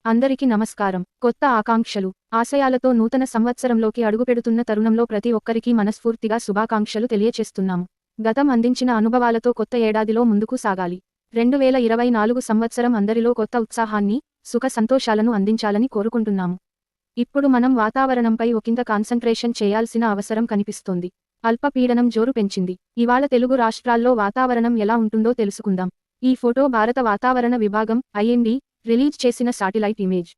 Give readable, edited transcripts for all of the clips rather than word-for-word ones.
అందరికీ నమస్కారం. కొత్త ఆకాంక్షలు, ఆశయాలతో నూతన సంవత్సరంలోకి అడుగుపెడుతున్న తరుణంలో ప్రతి ఒక్కరికీ మనస్ఫూర్తిగా శుభాకాంక్షలు తెలియచేస్తున్నాము. గతం అందించిన అనుభవాలతో కొత్త ఏడాదిలో ముందుకు సాగాలి. 2024 సంవత్సరం అందరిలో కొత్త ఉత్సాహాన్ని, సుఖ సంతోషాలను అందించాలని కోరుకుంటున్నాము. ఇప్పుడు మనం వాతావరణంపై ఒకంత కాన్సంట్రేషన్ చేయాల్సిన అవసరం కనిపిస్తోంది. అల్పపీడనం జోరు పెంచింది. ఇవాళ తెలుగు రాష్ట్రాల్లో వాతావరణం ఎలా ఉంటుందో తెలుసుకుందాం. ఈ ఫోటో భారత వాతావరణ విభాగం ఐఎండీ రిలీజ్ చేసిన శాటిలైట్ ఇమేజ్.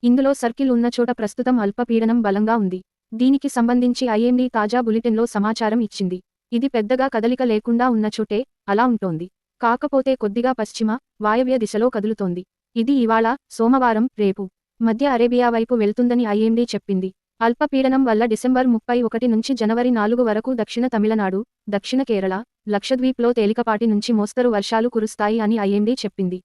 ఇందులో సర్కిల్ ఉన్న చోట ప్రస్తుతం అల్పపీడనం బలంగా ఉంది. దీనికి సంబంధించి ఐఎండీ తాజా బులెటిన్లో సమాచారం ఇచ్చింది. ఇది పెద్దగా కదలిక లేకుండా ఉన్న చోటే అలా ఉంటోంది. కాకపోతే కొద్దిగా పశ్చిమ, వాయవ్య దిశలో కదులుతోంది. ఇది ఇవాళ, సోమవారం, రేపు మధ్య అరేబియా వైపు వెళ్తుందని ఐఎండీ చెప్పింది. అల్పపీడనం వల్ల డిసెంబర్ 31 నుంచి జనవరి 4 వరకు దక్షిణ తమిళనాడు, దక్షిణ కేరళ, లక్షద్వీప్లో తేలికపాటి నుంచి మోస్తరు వర్షాలు కురుస్తాయి అని ఐఎండీ చెప్పింది.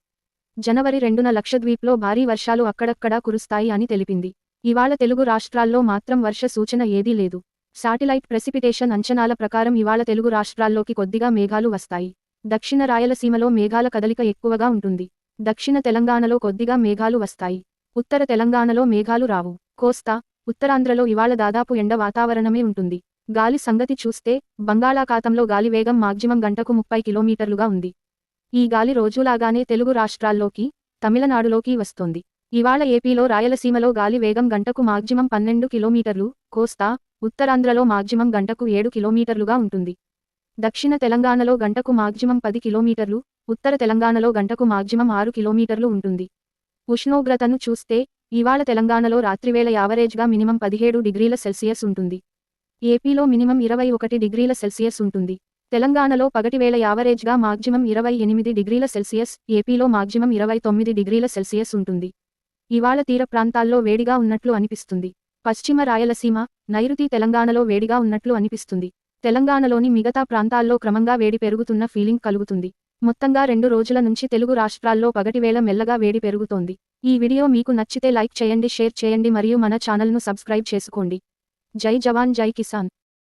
జనవరి 2న లక్షద్వీప్లో భారీ వర్షాలు అక్కడక్కడా కురుస్తాయి అని తెలిపింది. ఇవాళ తెలుగు రాష్ట్రాల్లో మాత్రం వర్ష సూచన ఏదీ లేదు. శాటిలైట్ ప్రెసిపిటేషన్ అంచనాల ప్రకారం ఇవాళ తెలుగు రాష్ట్రాల్లోకి కొద్దిగా మేఘాలు వస్తాయి. దక్షిణ రాయలసీమలో మేఘాల కదలిక ఎక్కువగా ఉంటుంది. దక్షిణ తెలంగాణలో కొద్దిగా మేఘాలు వస్తాయి. ఉత్తర తెలంగాణలో మేఘాలు రావు. కోస్తా, ఉత్తరాంధ్రలో ఇవాళ దాదాపు ఎండ వాతావరణమే ఉంటుంది. గాలి సంగతి చూస్తే బంగాళాఖాతంలో గాలి వేగం మాక్సిమం గంటకు 30 కిలోమీటర్లుగా ఉంది. ఈ గాలి రోజులాగానే తెలుగు రాష్ట్రాల్లోకి, తమిళనాడులోకి వస్తోంది. ఇవాళ ఏపీలో రాయలసీమలో గాలి వేగం గంటకు మాక్సిమం 12 కిలోమీటర్లు, కోస్తా, ఉత్తరాంధ్రలో మాక్సిమం గంటకు 7 కిలోమీటర్లుగా ఉంటుంది. దక్షిణ తెలంగాణలో గంటకు మాక్సిమం 10 కిలోమీటర్లు, ఉత్తర తెలంగాణలో గంటకు మాక్సిమం 6 కిలోమీటర్లు ఉంటుంది. ఉష్ణోగ్రతను చూస్తే ఇవాళ తెలంగాణలో రాత్రివేళ యావరేజ్గా మినిమం 17 డిగ్రీల సెల్సియస్ ఉంటుంది. ఏపీలో మినిమం 21 డిగ్రీల సెల్సియస్ ఉంటుంది. తెలంగాణలో పగటివేళ యావరేజ్గా మాక్సిమం 28 డిగ్రీల సెల్సియస్, ఏపీలో మాక్సిమం 29 డిగ్రీల సెల్సియస్ ఉంటుంది. ఇవాళ తీర ప్రాంతాల్లో వేడిగా ఉన్నట్లు అనిపిస్తుంది. పశ్చిమ రాయలసీమ, నైరుతి తెలంగాణలో వేడిగా ఉన్నట్లు అనిపిస్తుంది. తెలంగాణలోని మిగతా ప్రాంతాల్లో క్రమంగా వేడి పెరుగుతున్న ఫీలింగ్ కలుగుతుంది. మొత్తంగా 2 రోజుల నుంచి తెలుగు రాష్ట్రాల్లో పగటివేళ మెల్లగా వేడి పెరుగుతోంది. ఈ వీడియో మీకు నచ్చితే లైక్ చేయండి, షేర్ చేయండి మరియు మన ఛానల్ను సబ్స్క్రైబ్ చేసుకోండి. జై జవాన్ జై కిసాన్.